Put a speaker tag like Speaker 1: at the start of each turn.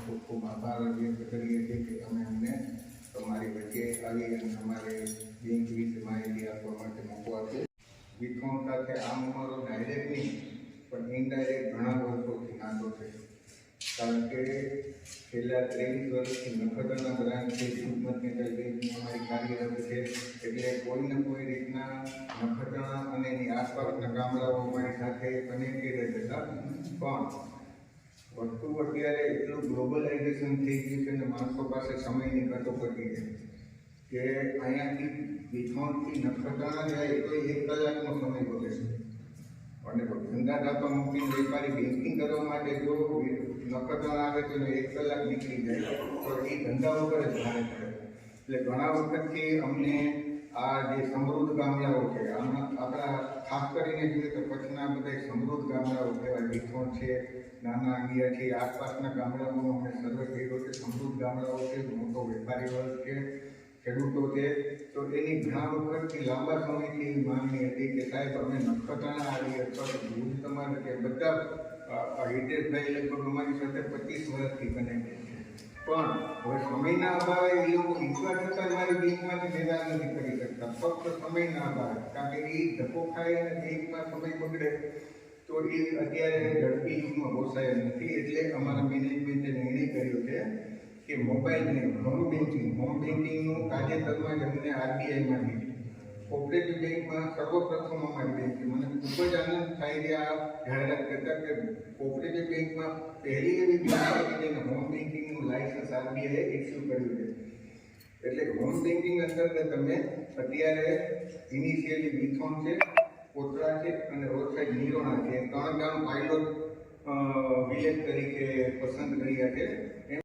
Speaker 1: ખૂબ ખૂબ આભાર વ્યક્ત કરીએ છીએ કે તમે અમને તમારી વચ્ચે આવી અને તમારે બેંક વિશે માહિતી આપવા માટે મોકો આપ્યો. વિથોણ સાથે આમ અમારો ડાયરેક્ટ નહીં પણ ઇનડાયરેક્ટ ઘણા વર્ષોથી નાતો છે. કારણ કે છેલ્લા 23 વર્ષથી નખત્રાણા બ્રાન્ચથી સુમતનેતર બેંકની અમારી કાર્યરત છે. એટલે કોઈને કોઈ રીતના નખત્રાણા અને એની આસપાસના ગામડાઓ અમારી સાથે કનેક્ટેડ હતા. પણ વસ્તુ અત્યારે એટલું ગ્લોબલાઇઝેશન થઈ ગયું છે અને માણસો પાસે સમયની કટોકટી છે કે અહીંયાથી વિથોણથી નખત્રાણા જાય તો 1 કલાકનો સમય બગડે છે. અને ધંધા ધાપા મૂકીને વેપારી બેન્કિંગ કરવા માટે જો નખત્રાણા આવે તો 1 કલાક નીકળી જાય તો એ ધંધા વગર જ ભારે પડે. એટલે ઘણા વખતથી અમને આ જે સમૃદ્ધ ગામડાઓ છે આપણા ખાસ કરીને જોઈએ તો કચ્છના બધા સમૃદ્ધ ગામડાઓ કહેવાય. વિથોણ છે, નાના અંગિયા છે, આસપાસના ગામડાઓનો અમને સર્વે કર્યો છે. સમૃદ્ધ ગામડાઓ છે, મોટો વેપારી વર્ગ છે, ખેડૂતો છે. તો એની ઘણા વખતથી લાંબા સમયથી એવી માંગણી હતી કે સાહેબ અમે નખત્રાણા આવી અથવા તો ભુજ તમારે કે બધા હિતેશભાઈ લગભગ અમારી સાથે 25 વર્ષથી કનેક્ટેડ છે. પણ હવે સમયના અભાવે એ લોકો ઈચ્છવા છતાં મારી બેંકમાંથી વ્યવહાર નથી કરી શકતા. ફક્ત સમયના અભાવે. કારણ કે એ ધક્કો ખાય અને બેંકમાં સમય બગડે તો એ અત્યારે ઝડપી યુગમાં પોસાય નથી. એટલે અમારા મેનેજમેન્ટે નિર્ણય કર્યો છે કે મોબાઈલ નહીં, હોમ બેન્કિંગનું તાજેતરમાં જ અમને આરબીઆઈમાંથી કોઓપરેટિવ બેંકમાં સર્વપ્રથમ અમારી બેંક છે. મને ખૂબ જ આનંદ થાય છે આ જાહેરાત કરતાં કે કોઓપરેટિવ બેંકમાં પહેલી એવી બેંક છે કે જેને હોમ બેન્કિંગનું લાયસન્સ આરબીઆઈએ ઇસ્યુ કર્યું છે. એટલે હોમ બેન્કિંગ અંતર્ગત અમે અત્યારે ઇનિશિયલી વિથોણ છે, કોટડા છે અને રોડ સાઈડ નિરોણા છે 3 ગામ પાયલોટ વિલેજ તરીકે પસંદ કર્યા છે.